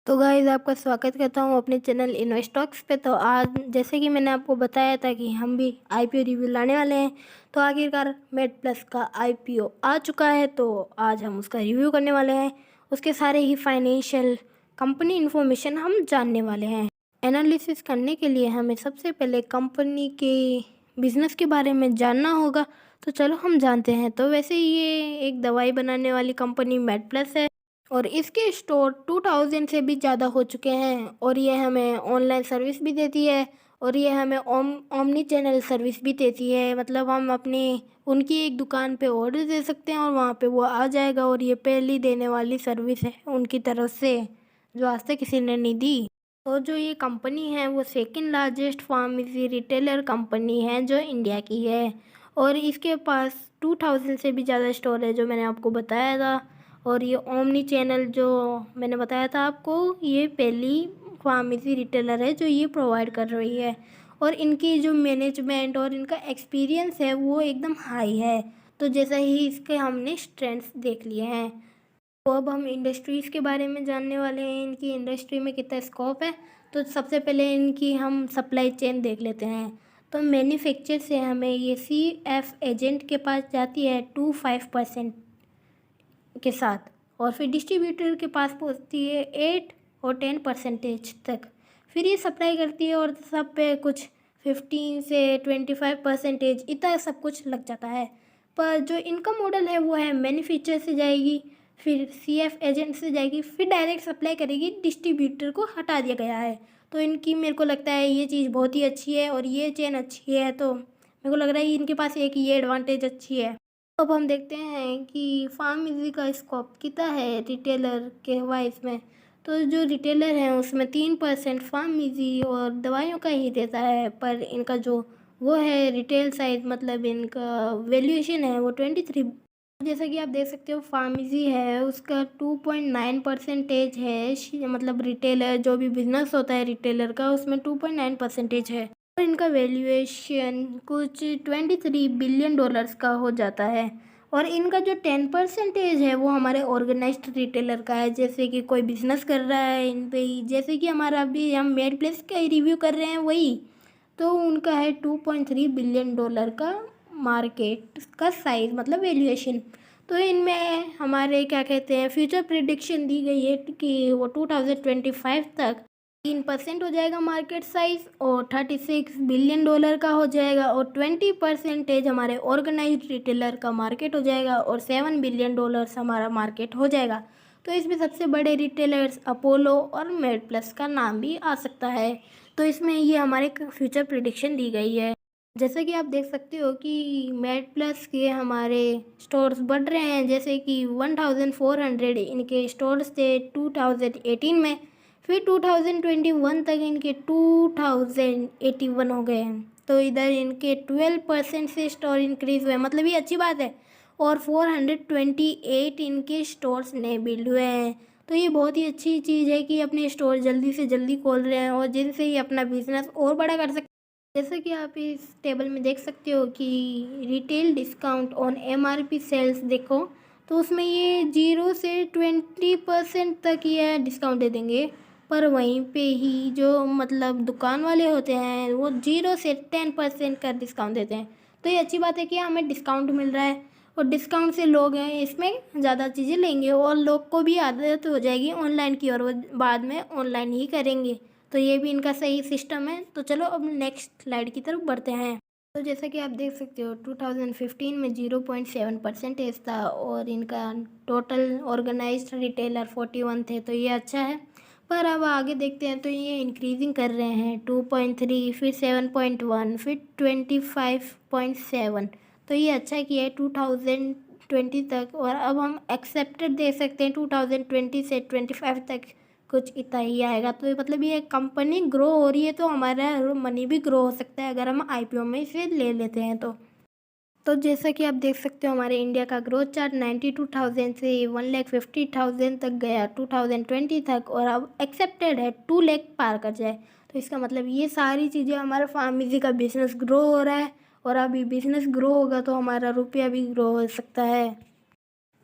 तो गाइस आपका स्वागत करता हूँ अपने चैनल इन्वेस्टॉक्स पे। तो आज जैसे कि मैंने आपको बताया था कि हम भी आईपीओ रिव्यू लाने वाले हैं, तो आखिरकार मेड प्लस का आईपीओ आ चुका है। तो आज हम उसका रिव्यू करने वाले हैं, उसके सारे ही फाइनेंशियल कंपनी इन्फॉर्मेशन हम जानने वाले हैं। एनालिसिस करने के लिए हमें सबसे पहले कंपनी के बिजनेस के बारे में जानना होगा। तो चलो हम जानते हैं। तो वैसे ये एक दवाई बनाने वाली कंपनी मेड प्लस है और इसके स्टोर 2000 से भी ज़्यादा हो चुके हैं और ये हमें ऑनलाइन सर्विस भी देती है और ये हमें ओमनी चैनल सर्विस भी देती है। मतलब हम अपनी उनकी एक दुकान पे ऑर्डर दे सकते हैं और वहाँ पे वो आ जाएगा और ये पहली देने वाली सर्विस है उनकी तरफ से जो आज तक किसी ने नहीं दी। और जो ये कंपनी है वो second largest pharmacy retailer company है जो इंडिया की है और इसके पास 2000 से भी ज़्यादा स्टोर है जो मैंने आपको बताया था। और ये ओमनी चैनल जो मैंने बताया था आपको, ये पहली फार्मेसी रिटेलर है जो ये प्रोवाइड कर रही है और इनकी जो मैनेजमेंट और इनका एक्सपीरियंस है वो एकदम हाई है। तो जैसा ही इसके हमने स्ट्रेंथ्स देख लिए हैं, तो अब हम इंडस्ट्रीज़ के बारे में जानने वाले हैं, इनकी इंडस्ट्री में कितना स्कोप है। तो सबसे पहले इनकी हम सप्लाई चेन देख लेते हैं। तो मैन्युफैक्चर से हमें ये CF एजेंट के पास जाती है 25% के साथ और फिर डिस्ट्रीब्यूटर के पास पहुंचती है 8 और 10% तक। फिर ये सप्लाई करती है और सब पे कुछ 15 से 25% इतना सब कुछ लग जाता है। पर जो इनका मॉडल है वो है मैन्युफैक्चर से जाएगी, फिर CF एजेंट से जाएगी, फिर डायरेक्ट सप्लाई करेगी, डिस्ट्रीब्यूटर को हटा दिया गया है। तो इनकी मेरे को लगता है ये चीज़ बहुत ही अच्छी है और ये चेन अच्छी है। तो मेरे को लग रहा है इनके पास एक ये एडवांटेज अच्छी है। अब हम देखते हैं कि फार्मेसी का स्कोप कितना है रिटेलर के वाइज में। तो जो रिटेलर है उसमें 3% फार्मेसी और दवाइयों का ही देता है, पर इनका जो वो है रिटेल साइज मतलब इनका वैल्यूएशन है वो 23। जैसा कि आप देख सकते हो फार्मेसी है उसका 2.9% है, मतलब रिटेलर जो भी बिजनेस होता है रिटेलर का उसमें 2.9% है और इनका वैल्यूएशन कुछ 23 बिलियन डॉलर्स का हो जाता है। और इनका जो 10% है वो हमारे ऑर्गेनाइज्ड रिटेलर का है, जैसे कि कोई बिजनेस कर रहा है इन पे ही, जैसे कि हमारा अभी हम मेड प्लेस का ही रिव्यू कर रहे हैं वही। तो उनका है 2.3 बिलियन डॉलर का मार्केट का साइज मतलब वैल्यूएशन। तो इनमें हमारे क्या कहते हैं फ्यूचर प्रिडिक्शन दी गई है कि वो 2025 तक 3% हो जाएगा मार्केट साइज और 36 बिलियन डॉलर का हो जाएगा और 20% हमारे ऑर्गेनाइज्ड रिटेलर का मार्केट हो जाएगा और 7 बिलियन डॉलर्स हमारा मार्केट हो जाएगा। तो इसमें सबसे बड़े रिटेलर्स अपोलो और मेड प्लस का नाम भी आ सकता है। तो इसमें ये हमारे फ्यूचर प्रिडिक्शन दी गई है। जैसे कि आप देख सकते हो कि मेड प्लस के हमारे स्टोर्स बढ़ रहे हैं, जैसे कि 1400 इनके स्टोर्स थे 2018 में, फिर 2021 तक इनके 2081 हो गए हैं। तो इधर इनके 12% से स्टोर इंक्रीज हुए, मतलब ये अच्छी बात है। और 428 इनके स्टोर्स नए बिल्ड हुए हैं। तो ये बहुत ही अच्छी चीज़ है कि अपने स्टोर जल्दी से जल्दी खोल रहे हैं और जिनसे ही अपना बिजनेस और बड़ा कर सकते हैं। जैसे कि आप इस टेबल में देख सकते हो कि retail discount on MRP sales देखो, तो उसमें ये 0 से 20% तक ये डिस्काउंट दे देंगे। पर वहीं पे ही जो मतलब दुकान वाले होते हैं वो 0 से 10% का डिस्काउंट देते हैं। तो ये अच्छी बात है कि हमें डिस्काउंट मिल रहा है और डिस्काउंट से लोग हैं इसमें ज़्यादा चीज़ें लेंगे और लोग को भी आदत हो जाएगी ऑनलाइन की और वो बाद में ऑनलाइन ही करेंगे। तो ये भी इनका सही सिस्टम है। तो चलो अब नेक्स्ट स्लाइड की तरफ बढ़ते हैं। तो जैसा कि आप देख सकते हो 2015 में 0.7% था और इनका टोटल ऑर्गेनाइज्ड रिटेलर 41 थे, तो ये अच्छा है। पर अब आगे देखते हैं तो ये इंक्रीजिंग कर रहे हैं 2.3, फिर 7.1, फिर 25.7। तो ये अच्छा किया है 2020 तक और अब हम एक्सेप्टेड दे सकते हैं 2020 से 25 तक कुछ इतना ही आएगा। तो मतलब ये कंपनी ग्रो हो रही है तो हमारा मनी भी ग्रो हो सकता है अगर हम IPO में इसे ले लेते हैं तो जैसा कि आप देख सकते हो हमारे इंडिया का ग्रोथ चार्ट 92,000 से 1,50,000 तक गया 2020 तक और अब एक्सेप्टेड है 2 लाख पार कर जाए। तो इसका मतलब ये सारी चीज़ें हमारा फार्मेसी का बिजनेस ग्रो हो रहा है और अभी बिजनेस ग्रो होगा तो हमारा रुपया भी ग्रो हो सकता है।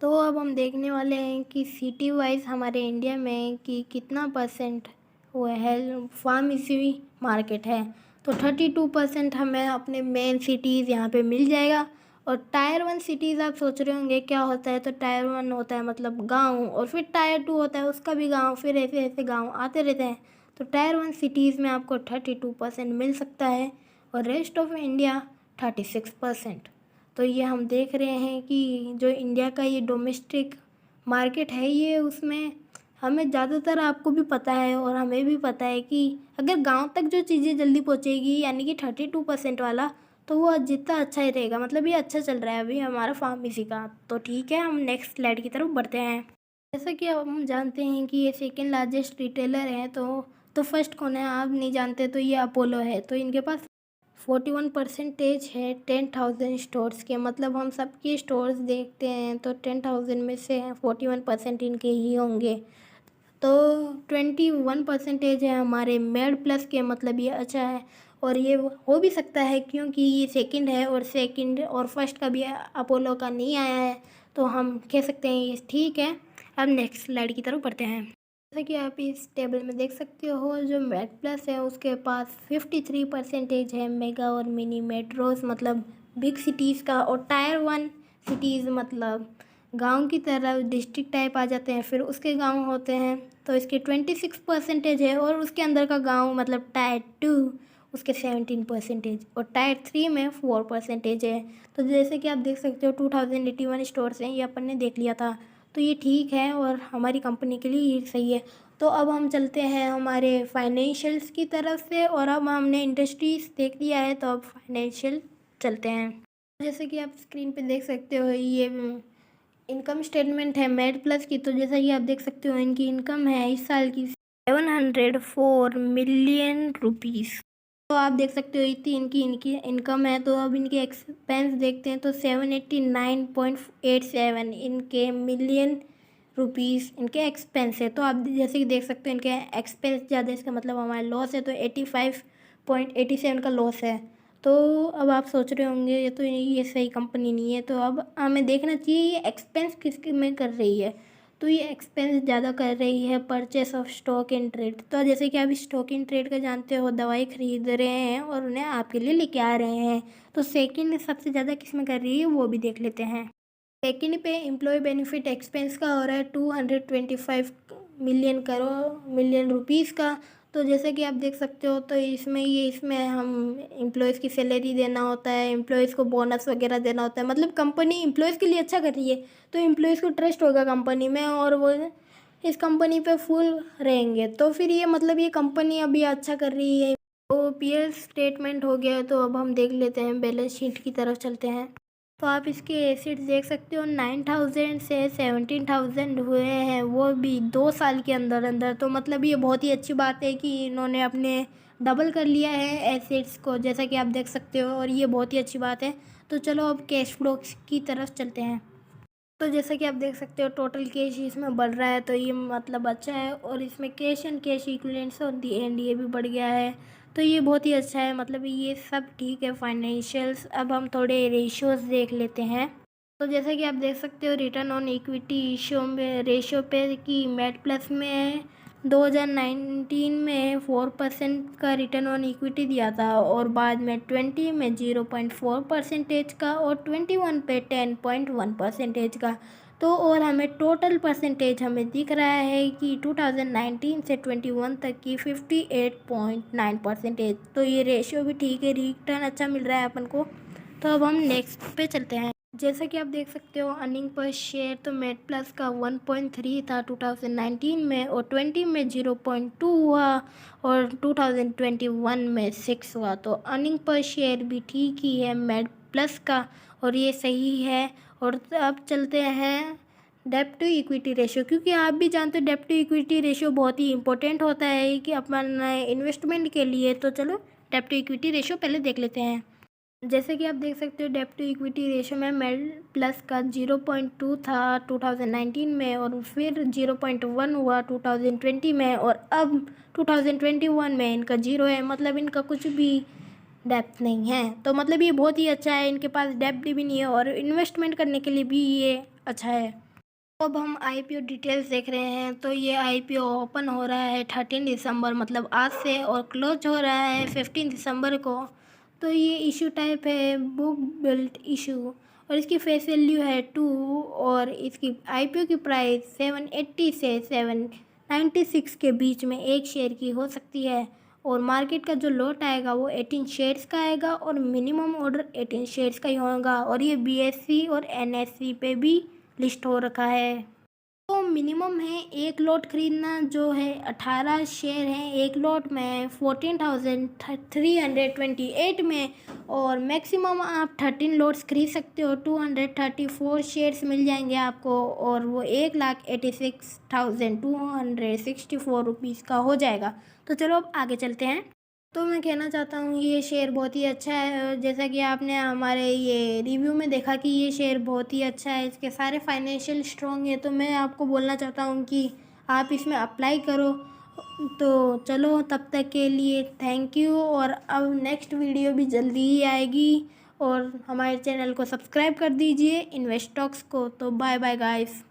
तो अब हम देखने वाले हैं कि सिटी वाइज हमारे इंडिया में कि कितना परसेंट वो है फार्मेसी मार्केट है। तो 32% हमें अपने मेन सिटीज़ यहाँ पे मिल जाएगा। और टायर 1 सिटीज़ आप सोच रहे होंगे क्या होता है, तो टायर 1 होता है मतलब गांव, और फिर टायर 2 होता है उसका भी गांव, फिर ऐसे ऐसे गांव आते रहते हैं। तो टायर 1 सिटीज़ में आपको 32% मिल सकता है और रेस्ट ऑफ इंडिया 36%। तो ये हम देख रहे हैं कि जो इंडिया का ये डोमेस्टिक मार्केट है, ये उसमें हमें ज़्यादातर, आपको भी पता है और हमें भी पता है कि अगर गांव तक जो चीज़ें जल्दी पहुंचेगी यानी कि 32% वाला, तो वो जितना अच्छा ही रहेगा। मतलब ये अच्छा चल रहा है अभी हमारा फार्मेसी का। तो ठीक है, हम नेक्स्ट स्लाइड की तरफ बढ़ते हैं। जैसा कि अब हम जानते हैं कि ये सेकेंड लार्जेस्ट रिटेलर है। तो फर्स्ट कौन है आप नहीं जानते, तो ये अपोलो है। तो इनके पास 41% है 10,000 स्टोर्स के। मतलब हम सबके स्टोर्स देखते हैं तो 10,000 में से 41% इनके ही होंगे। तो 21% है हमारे मेड प्लस के। मतलब ये अच्छा है और ये हो भी सकता है क्योंकि ये सेकंड है और सेकंड और फर्स्ट का भी अपोलो का नहीं आया है, तो हम कह सकते हैं ये ठीक है। अब नेक्स्ट स्लाइड की तरफ बढ़ते हैं। जैसा कि आप इस टेबल में देख सकते हो, जो मेड प्लस है उसके पास 53% है मेगा और मिनी मेट्रोस मतलब बिग सिटीज़ का। और टायर 1 सिटीज़ मतलब गांव की तरह डिस्ट्रिक्ट टाइप आ जाते हैं, फिर उसके गांव होते हैं, तो इसके 26% है। और उसके अंदर का गांव मतलब टायर 2 उसके 17% और टायर 3 में 4% है। तो जैसे कि आप देख सकते हो 2081 स्टोर्स हैं, ये अपन ने देख लिया था। तो ये ठीक है और हमारी कंपनी के लिए ये सही है। तो अब हम चलते हैं हमारे फाइनेंशियल्स की तरफ से, और अब हमने इंडस्ट्रीज देख लिया है तो अब फाइनेंशियल चलते हैं। जैसे कि आप स्क्रीन पे देख सकते हो, ये इनकम स्टेटमेंट है मेड प्लस की। तो जैसा कि आप देख सकते हो, इनकी इनकम है इस साल की 704 मिलियन रुपीज़। तो आप देख सकते हो इतनी इनकी इनकी इनकम है। तो अब इनके एक्सपेंस देखते हैं तो 789.87 इनके मिलियन रुपीज़ इनके एक्सपेंस है। तो आप जैसे कि देख सकते हो इनके एक्सपेंस ज़्यादा, इसका मतलब हमारा लॉस है तो 85.87 का लॉस है। तो अब आप सोच रहे होंगे ये सही कंपनी नहीं है। तो अब हमें देखना चाहिए ये एक्सपेंस किस में कर रही है। तो ये एक्सपेंस ज़्यादा कर रही है purchase of stock in trade. तो जैसे कि आप स्टॉक इन ट्रेड का जानते हो, दवाई खरीद रहे हैं और उन्हें आपके लिए लेके आ रहे हैं। तो सेकंड सबसे ज़्यादा किस में कर रही है वो भी देख लेते हैं। सेकंड पे एम्प्लॉय बेनिफिट एक्सपेंस का हो रहा है 225 मिलियन रुपीज़ का। तो जैसे कि आप देख सकते हो, तो इसमें हम एम्प्लॉयज़ की सैलरी देना होता है, एम्प्लॉयज़ को बोनस वगैरह देना होता है। मतलब कंपनी एम्प्लॉयज़ के लिए अच्छा कर रही है तो एम्प्लॉयज़ को ट्रस्ट होगा कंपनी में और वो इस कंपनी पे फुल रहेंगे। तो फिर ये मतलब ये कंपनी अभी अच्छा कर रही है। तो पीएल स्टेटमेंट हो गया, तो अब हम देख लेते हैं बैलेंस शीट की तरफ चलते हैं। तो आप इसके एसिड्स देख सकते हो 9,000 से 17,000 हुए हैं, वो भी 2 साल के अंदर अंदर। तो मतलब ये बहुत ही अच्छी बात है कि इन्होंने अपने डबल कर लिया है एसिड्स को, जैसा कि आप देख सकते हो, और ये बहुत ही अच्छी बात है। तो चलो अब कैश फ्लो की तरफ चलते हैं। तो जैसा कि आप देख सकते हो टोटल कैश इसमें बढ़ रहा है, तो ये मतलब अच्छा है। और इसमें cash and cash equivalents on the and ये भी बढ़ गया है, तो ये बहुत ही अच्छा है। मतलब ये सब ठीक है फाइनेंशियल्स। अब हम थोड़े रेशियोज़ देख लेते हैं। तो जैसा कि आप देख सकते हो रिटर्न ऑन इक्विटी रेशियो पे कि मेड प्लस में 2019 में 4% का रिटर्न ऑन इक्विटी दिया था, और बाद में 20 में 0.4% का, और 21 पे 10.1% का। तो और हमें टोटल परसेंटेज हमें दिख रहा है कि 2019 से 21 तक की 58.9%। तो ये रेशियो भी ठीक है, रिटर्न अच्छा मिल रहा है अपन को। तो अब हम नेक्स्ट पे चलते हैं। जैसा कि आप देख सकते हो अर्निंग पर शेयर, तो मेड प्लस का 1.3 था 2019 में, और 20 में 0.2 हुआ, और 2021 में 6 हुआ। तो अर्निंग पर शेयर भी ठीक ही है मेड प्लस का, और ये सही है। और अब चलते हैं डेब्ट टू इक्विटी रेशियो, क्योंकि आप भी जानते हो डेब्ट टू इक्विटी रेशियो बहुत ही इंपॉर्टेंट होता है कि अपन इन्वेस्टमेंट के लिए। तो चलो डेब्ट टू इक्विटी रेशियो पहले देख लेते हैं। जैसे कि आप देख सकते हो डेब्ट टू इक्विटी रेशियो में मेड प्लस का 0.2 था 2019 में, और फिर 0.1 हुआ 2020 में, और अब 2021 में इनका 0 है। मतलब इनका कुछ भी डेप्थ नहीं है। तो मतलब ये बहुत ही अच्छा है, इनके पास डेप्थ भी नहीं है और इन्वेस्टमेंट करने के लिए भी ये अच्छा है। अब हम आईपीओ डिटेल्स देख रहे हैं। तो ये आईपीओ ओपन हो रहा है 13 दिसंबर मतलब आज से, और क्लोज हो रहा है 15 दिसंबर को। तो ये इशू टाइप है बुक बिल्ट इशू, और इसकी फेस वैल्यू है 2, और इसकी आईपीओ की प्राइस 780 से 796 के बीच में एक शेयर की हो सकती है। और मार्केट का जो लॉट आएगा वो 18 शेयर्स का आएगा, और मिनिमम ऑर्डर 18 शेयर्स का ही होगा। और ये बीएससी और एनएससी पे भी लिस्ट हो रखा है। तो मिनिमम है एक लॉट खरीदना, जो है 18 शेयर हैं एक लॉट में 14,328 में, और मैक्सिमम आप 13 लॉट्स खरीद सकते हो, 234 शेयर्स मिल जाएंगे आपको, और वो 1,86,264 रुपीज़ का हो जाएगा। तो चलो अब आगे चलते हैं। तो मैं कहना चाहता हूँ ये शेयर बहुत ही अच्छा है। जैसा कि आपने हमारे ये रिव्यू में देखा कि ये शेयर बहुत ही अच्छा है, इसके सारे फाइनेंशियल स्ट्रॉन्ग है। तो मैं आपको बोलना चाहता हूँ कि आप इसमें अप्लाई करो। तो चलो तब तक के लिए थैंक यू, और अब नेक्स्ट वीडियो भी जल्दी ही आएगी, और हमारे चैनल को सब्सक्राइब कर दीजिए इन्वेस्टॉक्स को। तो बाय बाय गाइस।